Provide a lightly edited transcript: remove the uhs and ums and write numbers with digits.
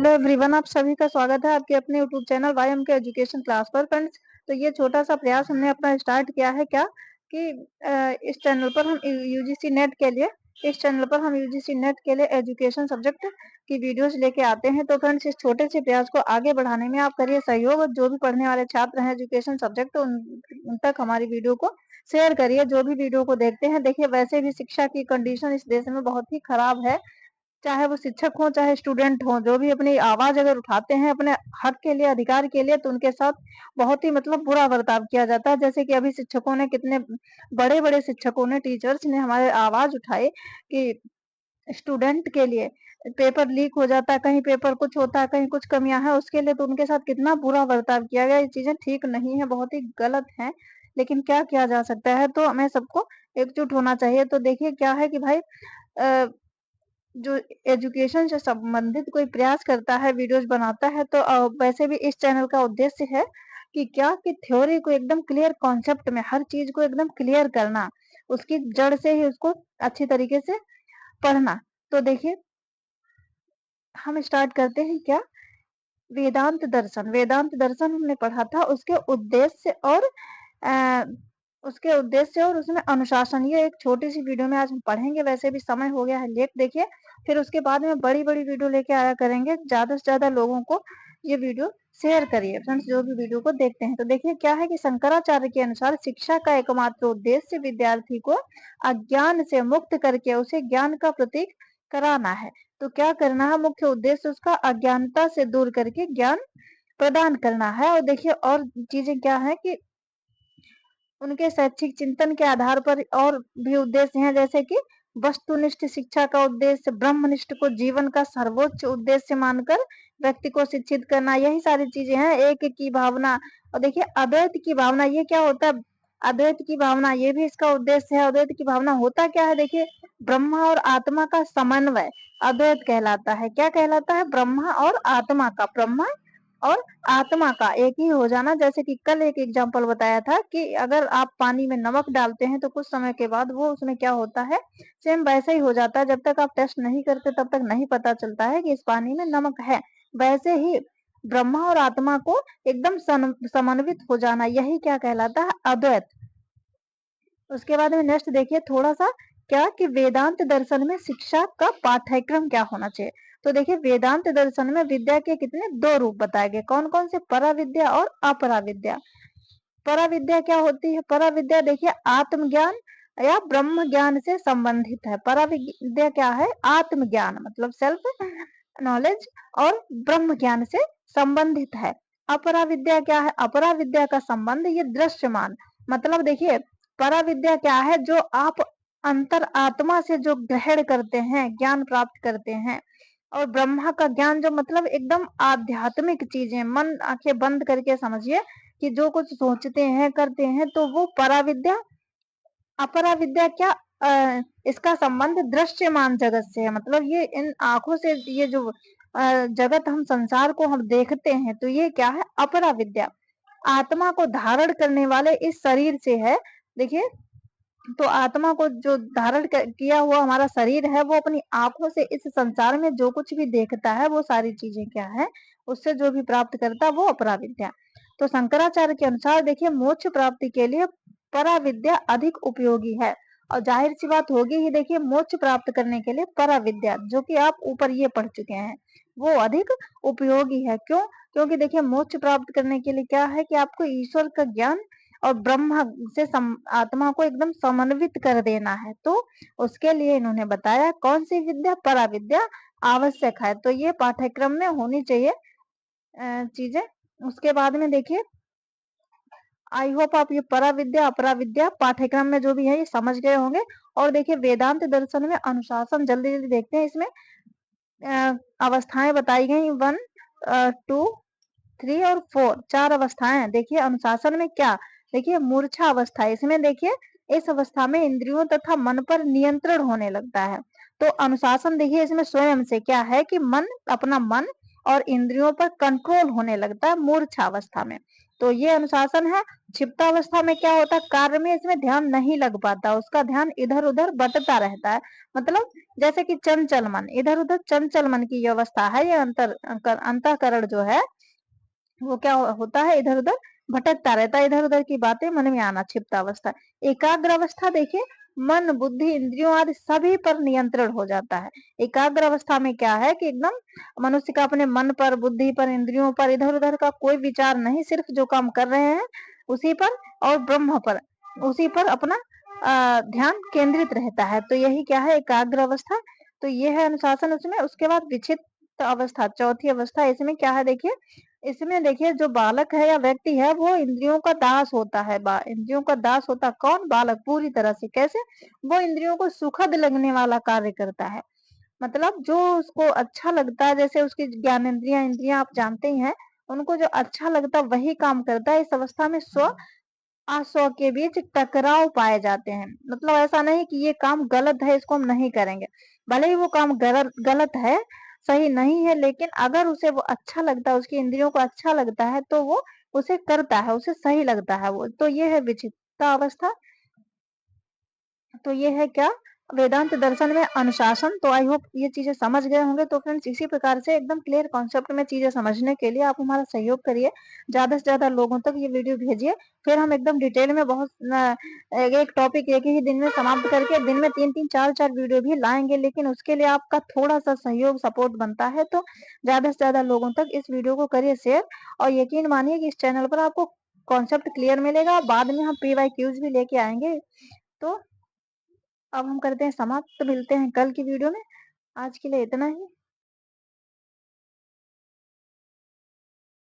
Hello everyone, आप सभी का स्वागत है आपके अपने यूट्यूब चैनल वाईएम के एजुकेशन क्लास पर। फ्रेंड्स, तो ये छोटा सा प्रयास हमने अपना स्टार्ट किया है क्या कि इस चैनल पर हम यूजीसी नेट के लिए एजुकेशन सब्जेक्ट की वीडियोस लेके आते हैं। तो फ्रेंड्स, इस छोटे से प्रयास को आगे बढ़ाने में आप करिए सहयोग, और जो भी पढ़ने वाले छात्र हैं एजुकेशन सब्जेक्ट उन तक हमारी वीडियो को शेयर करिए। जो भी वीडियो को देखते हैं, देखिए वैसे भी शिक्षा की कंडीशन इस देश में बहुत ही खराब है। चाहे वो शिक्षक हो चाहे स्टूडेंट हो, जो भी अपनी आवाज अगर उठाते हैं अपने हक के लिए, अधिकार के लिए, तो उनके साथ बहुत ही बुरा बर्ताव किया जाता है। जैसे कि अभी शिक्षकों ने, कितने बड़े बड़े शिक्षकों ने, टीचर्स ने हमारे आवाज उठाई कि स्टूडेंट के लिए पेपर लीक हो जाता है, कहीं पेपर कुछ होता है, कहीं कुछ कमियां हैं उसके लिए, तो उनके साथ कितना बुरा बर्ताव किया गया। ये चीजें ठीक नहीं है, बहुत ही गलत है, लेकिन क्या किया जा सकता है। तो हमें सबको एकजुट होना चाहिए। तो देखिए क्या है कि भाई, जो एजुकेशन से संबंधित कोई प्रयास करता है, वीडियोस बनाता है, तो वैसे भी इस चैनल का उद्देश्य है कि क्या कि थ्योरी को एकदम क्लियर कॉन्सेप्ट में, हर चीज को एकदम क्लियर करना, उसकी जड़ से ही उसको अच्छी तरीके से पढ़ना। तो देखिए हम स्टार्ट करते हैं क्या, वेदांत दर्शन हमने पढ़ा था, अ, उसके उद्देश्य और उसमें अनुशासन, ये एक छोटी सी वीडियो में आज हम पढ़ेंगे। वैसे भी समय हो गया है लेट, देखिए फिर उसके बाद में बड़ी बड़ी वीडियो लेके आया करेंगे। ज्यादा से ज्यादा लोगों को ये वीडियो शेयर करिए फ्रेंड्स, जो भी वीडियो को देखते हैं। तो देखिए क्या है कि शंकराचार्य के अनुसार शिक्षा का एकमात्र उद्देश्य विद्यार्थी को अज्ञान से मुक्त करके उसे ज्ञान का प्रतीक कराना है। तो क्या करना है, मुख्य उद्देश्य उसका अज्ञानता से दूर करके ज्ञान प्रदान करना है। और देखिए और चीजें क्या है कि उनके शैक्षिक चिंतन के आधार पर और भी उद्देश्य हैं, जैसे कि वस्तुनिष्ठ शिक्षा का उद्देश्य, ब्रह्मनिष्ठ को जीवन का सर्वोच्च उद्देश्य मानकर व्यक्ति को शिक्षित करना, यही सारी चीजें हैं। एक की भावना, और देखिए अद्वैत की भावना, ये क्या होता है, अद्वैत की भावना ये भी इसका उद्देश्य है। अद्वैत की भावना होता क्या है, देखिए ब्रह्मा और आत्मा का समन्वय अद्वैत कहलाता है। क्या कहलाता है, ब्रह्मा और आत्मा का, ब्रह्मा और आत्मा का एक ही हो जाना। जैसे कि कल एक एग्जांपल बताया था कि अगर आप पानी में नमक डालते हैं तो कुछ समय के बाद वो उसमें क्या होता है, सेम वैसे ही हो जाता है। जब तक आप टेस्ट नहीं करते तब तक नहीं पता चलता है कि इस पानी में नमक है। वैसे ही ब्रह्मा और आत्मा को एकदम समन्वित हो जाना, यही क्या कहलाता है, अद्वैत। उसके बाद में नेक्स्ट देखिए थोड़ा सा, क्या कि वेदांत दर्शन में शिक्षा का पाठ्यक्रम क्या होना चाहिए। तो देखिए वेदांत दर्शन में विद्या के कितने दो रूप बताए गए, कौन कौन से, पराविद्या और अपराविद्या। पराविद्या क्या होती है, पराविद्या देखिए आत्मज्ञान या ब्रह्म ज्ञान से संबंधित है। पराविद्या क्या है, आत्मज्ञान मतलब सेल्फ नॉलेज और ब्रह्म ज्ञान से संबंधित है। अपराविद्या क्या है, अपराविद्या का संबंध ये दृश्यमान, मतलब देखिए पराविद्या क्या है, जो आप अंतर आत्मा से जो ग्रहण करते हैं, ज्ञान प्राप्त करते हैं। और ब्रह्मा का ज्ञान जो मतलब एकदम आध्यात्मिक चीजें, मन आंखें बंद करके समझिए कि जो कुछ सोचते हैं करते हैं, तो वो पराविद्या। अपराविद्या क्या, इसका संबंध दृश्यमान जगत से है, मतलब ये इन आंखों से ये जो जगत, हम संसार को हम देखते हैं, तो ये क्या है, अपराविद्या। आत्मा को धारण करने वाले इस शरीर से है। देखिए तो आत्मा को जो धारण किया हुआ हमारा शरीर है, वो अपनी आंखों से इस संसार में जो कुछ भी देखता है, वो सारी चीजें क्या है, उससे जो भी प्राप्त करता है, वो अपराविद्या। तो शंकराचार्य के अनुसार देखिए मोक्ष प्राप्ति के लिए पराविद्या अधिक उपयोगी है। और जाहिर सी बात होगी ही, देखिए मोक्ष प्राप्त करने के लिए पराविद्या, जो कि आप ऊपर ये पढ़ चुके हैं, वो अधिक उपयोगी है। क्यों, क्योंकि देखिए मोक्ष प्राप्त करने के लिए क्या है कि आपको ईश्वर का ज्ञान और ब्रह्म से आत्मा को एकदम समन्वित कर देना है। तो उसके लिए इन्होंने बताया कौन सी विद्या, पराविद्या आवश्यक है। तो ये पाठ्यक्रम में होनी चाहिए चीजें। उसके बाद में देखिए, आई होप आप ये पराविद्या अपराविद्या पाठ्यक्रम में जो भी है ये समझ गए होंगे। और देखिए वेदांत दर्शन में अनुशासन, जल्दी जल्दी देखते हैं। इसमें अवस्थाएं बताई गई, 1, 2, 3 और 4, 4 अवस्थाएं हैं। देखिए अनुशासन में क्या, देखिए मूर्छा अवस्था, इसमें देखिए इस अवस्था में इंद्रियों तथा मन पर नियंत्रण होने लगता है। तो अनुशासन देखिए इसमें स्वयं से क्या है कि अपना मन और इंद्रियों पर कंट्रोल होने लगता है मूर्छा अवस्था में। तो ये अनुशासन है। क्षिप्ता अवस्था में क्या होता है, कार्य में इसमें ध्यान नहीं लग पाता, उसका ध्यान इधर-उधर बँटता रहता है। मतलब जैसे कि चंचल मन, इधर-उधर चंचल मन की ये अवस्था है, ये अंतःकरण जो है वो क्या होता है, इधर-उधर भटकता रहता है, इधर-उधर की बातें मन में आना क्षिप्त अवस्था। एकाग्र अवस्था देखिए, मन, बुद्धि, इंद्रियों आदि सभी पर नियंत्रण हो जाता है। एकाग्र अवस्था में क्या है कि एकदम मनुष्य का अपने मन पर, बुद्धि पर, इंद्रियों पर, इधर-उधर का कोई विचार नहीं, सिर्फ जो काम कर रहे हैं उसी पर और ब्रह्म पर, उसी पर अपना ध्यान केंद्रित रहता है। तो यही क्या है, एकाग्र अवस्था। तो ये है अनुशासन उसमें। उसके बाद विक्षिप्त अवस्था, चौथी अवस्था, इसमें क्या है देखिए, इसमें देखिए जो बालक है या व्यक्ति है वो इंद्रियों का दास होता है। इंद्रियों का दास होता कौन, बालक पूरी तरह से। कैसे, वो इंद्रियों को सुखद लगने वाला कार्य करता है। मतलब जो उसको अच्छा लगता है, जैसे उसकी ज्ञानेंद्रियां, इंद्रियां आप जानते ही हैं, उनको जो अच्छा लगता है वही काम करता है। इस अवस्था में स्व असो के बीच टकराव पाए जाते हैं। मतलब ऐसा नहीं कि ये काम गलत है, इसको हम नहीं करेंगे। भले ही वो काम गलत गलत है, सही नहीं है, लेकिन अगर उसे वो अच्छा लगता है, उसकी इंद्रियों को अच्छा लगता है, तो वो उसे करता है, उसे सही लगता है वो। तो ये है विचित्ता अवस्था। तो ये है क्या, वेदांत दर्शन में अनुशासन। तो आई होप ये चीजें समझ गए होंगे। तो फ्रेंड्स, इसी प्रकार से एकदम क्लियर कॉन्सेप्ट में चीजें समझने के लिए आप हमारा सहयोग करिए, ज्यादा से ज्यादा लोगों तक ये वीडियो भेजिए। फिर हम एकदम डिटेल में बहुत एक टॉपिक एक ही दिन में समाप्त करके दिन में 3-3 4-4 वीडियो भी लाएंगे, लेकिन उसके लिए आपका थोड़ा सा सहयोग सपोर्ट बनता है। तो ज्यादा से ज्यादा लोगों तक इस वीडियो को करिए शेयर, और यकीन मानिए कि इस चैनल पर आपको कॉन्सेप्ट क्लियर मिलेगा। बाद में हम PYQs भी लेके आएंगे। तो अब हम करते हैं समाप्त, मिलते हैं कल की वीडियो में। आज के लिए इतना ही।